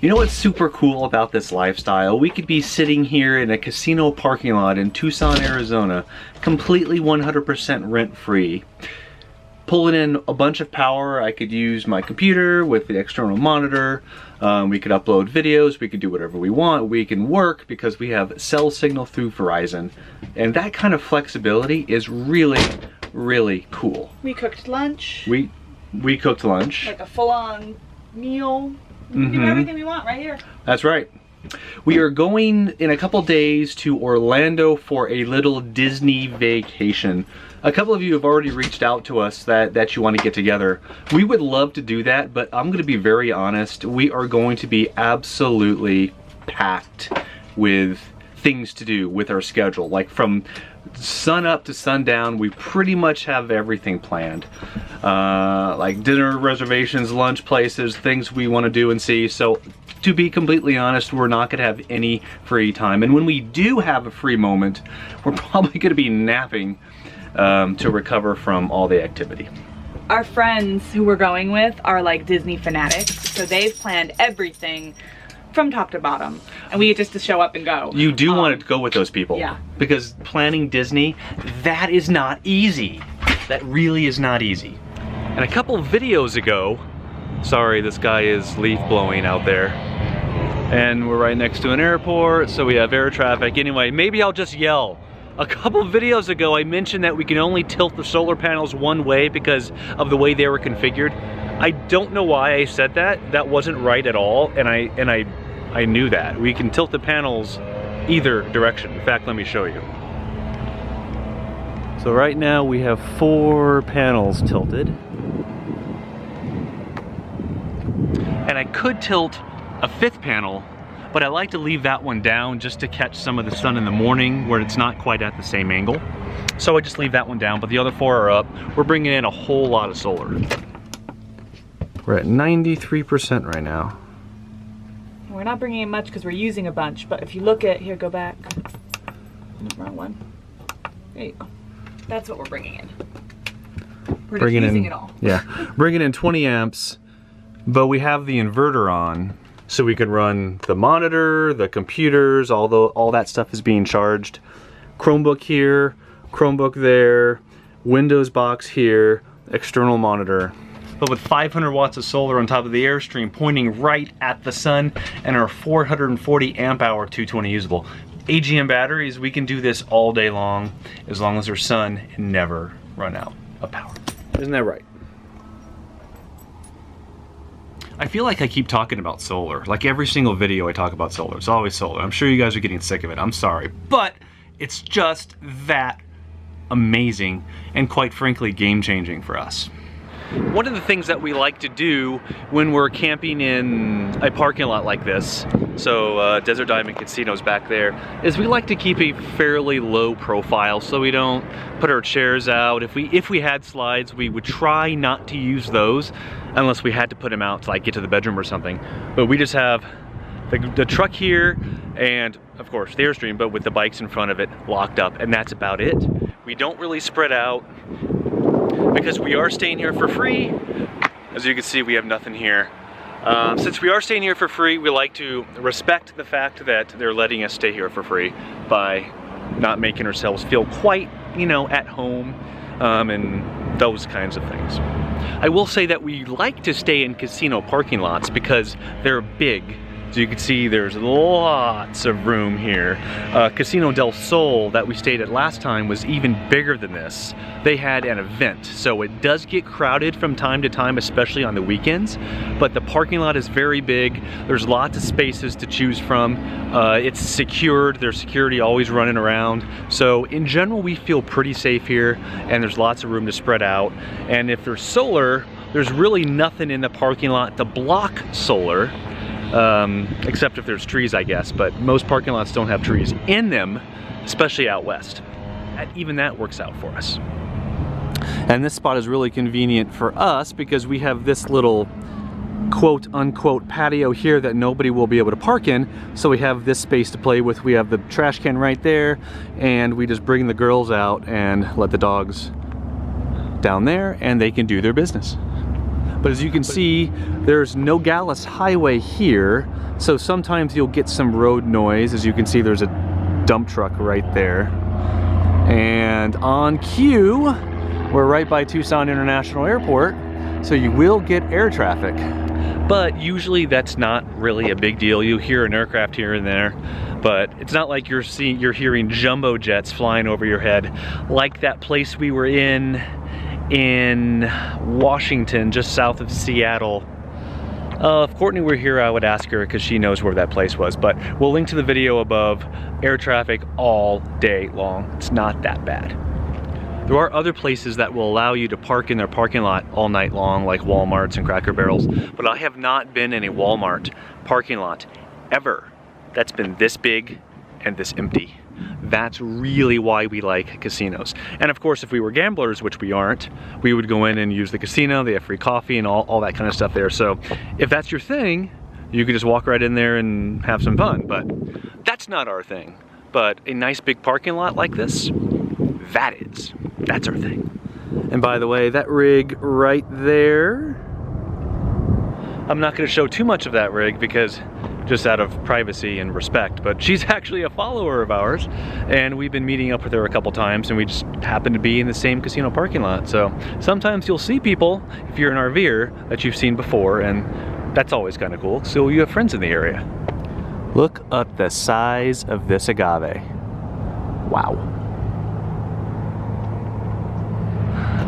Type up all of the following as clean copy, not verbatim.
You know what's super cool about this lifestyle? We could be sitting here in a casino parking lot in Tucson, Arizona, completely 100% rent-free. Pulling in a bunch of power. I could use my computer with the external monitor. We could upload videos. We could do whatever we want. We can work because we have cell signal through Verizon. And that kind of flexibility is really, really cool. We cooked lunch. We cooked lunch. Like a full-on meal. We can do everything we want right here. That's right. We are going in a couple days to Orlando for a little Disney vacation. A couple of you have already reached out to us that you want to get together. We would love to do that, but I'm going to be very honest. We are going to be absolutely packed with things to do with our schedule. Like from sun up to sundown, we pretty much have everything planned. Like dinner reservations, lunch places, things we want to do and see. So to be completely honest, we're not going to have any free time. And when we do have a free moment, we're probably going to be napping to recover from all the activity. Our friends who we're going with are like Disney fanatics, so they've planned everything from top to bottom, and we get just to show up and go. You do want to go with those people. Yeah. Because planning Disney, that is not easy. That really is not easy. And a couple videos ago, sorry, this guy is leaf blowing out there. And we're right next to an airport, so we have air traffic. Anyway, maybe I'll just yell. A couple videos ago, I mentioned that we can only tilt the solar panels one way because of the way they were configured. I don't know why I said that. That wasn't right at all, and I knew that. We can tilt the panels either direction. In fact, let me show you. So right now we have 4 panels tilted. And I could tilt a 5th panel, but I like to leave that one down just to catch some of the sun in the morning where it's not quite at the same angle. So I just leave that one down, but the other 4 are up. We're bringing in a whole lot of solar. We're at 93% right now. We're not bringing in much because we're using a bunch, but if you look at, here, go back. Wrong one. There you go. That's what we're bringing in. We're just using it all. Yeah, bringing in 20 amps, but we have the inverter on, so we can run the monitor, the computers, all that stuff is being charged. Chromebook here, Chromebook there, Windows box here, external monitor. But with 500 watts of solar on top of the Airstream pointing right at the sun and our 440 amp hour 220 usable. AGM batteries, we can do this all day long as there's sun and never run out of power. Isn't that right? I feel like I keep talking about solar. Like every single video I talk about solar. It's always solar. I'm sure you guys are getting sick of it. I'm sorry. But it's just that amazing and quite frankly game-changing for us. One of the things that we like to do when we're camping in a parking lot like this, so Desert Diamond Casino's back there, is we like to keep a fairly low profile so we don't put our chairs out. If we had slides, we would try not to use those unless we had to put them out to like get to the bedroom or something. But we just have the truck here and of course the Airstream, but with the bikes in front of it locked up, and that's about it. We don't really spread out because we are staying here for free. As you can see, we have nothing here. Since we are staying here for free, we like to respect the fact that they're letting us stay here for free by not making ourselves feel quite, you know, at home and those kinds of things. I will say that we like to stay in casino parking lots because they're big. So you can see there's lots of room here. Casino del Sol that we stayed at last time was even bigger than this. They had an event, so it does get crowded from time to time, especially on the weekends, but the parking lot is very big. There's lots of spaces to choose from. It's secured, there's security always running around. So in general, we feel pretty safe here, and there's lots of room to spread out. And if there's solar, there's really nothing in the parking lot to block solar. Except if there's trees, I guess, but most parking lots don't have trees in them, especially out west. Even that works out for us. And this spot is really convenient for us because we have this little quote unquote patio here that nobody will be able to park in, so we have this space to play with. We have the trash can right there, and we just bring the girls out and let the dogs down there and they can do their business. But as you can see, there's Nogales Highway here, so sometimes you'll get some road noise. As you can see, there's a dump truck right there. And on cue, we're right by Tucson International Airport, so you will get air traffic. But usually that's not really a big deal. You hear an aircraft here and there, but it's not like you're hearing jumbo jets flying over your head, like that place we were in Washington, just south of Seattle. If Courtney were here, I would ask her because she knows where that place was, but we'll link to the video above. Air traffic all day long. It's not that bad. There are other places that will allow you to park in their parking lot all night long, like Walmarts and Cracker Barrels, but I have not been in a Walmart parking lot ever that's been this big and this empty. That's really why we like casinos. And of course, if we were gamblers, which we aren't, we would go in and use the casino. They have free coffee and all that kind of stuff there. So if that's your thing, you could just walk right in there and have some fun, but that's not our thing. But a nice big parking lot like this, that's our thing. And by the way, that rig right there, I'm not gonna show too much of that rig because just out of privacy and respect, but she's actually a follower of ours, and we've been meeting up with her a couple times, and we just happen to be in the same casino parking lot. So sometimes you'll see people, if you're an RVer, that you've seen before, and that's always kind of cool. So you have friends in the area. Look at the size of this agave. Wow.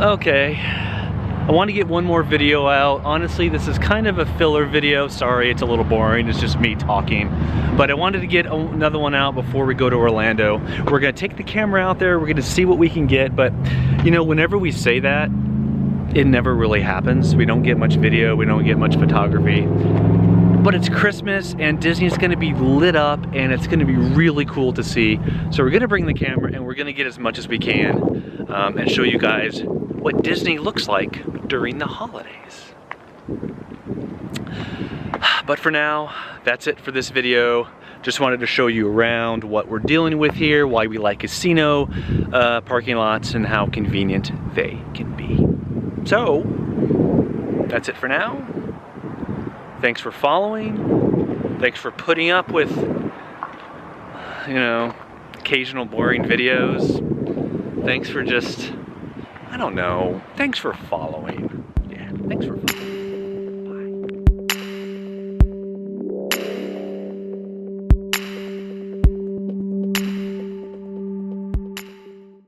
Okay, I want to get one more video out. Honestly, this is kind of a filler video. Sorry, it's a little boring. It's just me talking. But I wanted to get another one out before we go to Orlando. We're going to take the camera out there. We're going to see what we can get. But, you know, whenever we say that, it never really happens. We don't get much video. We don't get much photography. But it's Christmas and Disney's gonna be lit up and it's gonna be really cool to see. So we're gonna bring the camera and we're gonna get as much as we can and show you guys what Disney looks like during the holidays. But for now, that's it for this video. Just wanted to show you around what we're dealing with here, why we like casino parking lots and how convenient they can be. So, that's it for now. Thanks for following. Thanks for putting up with, you know, occasional boring videos. Thanks for just, I don't know, thanks for following. Yeah, thanks for following.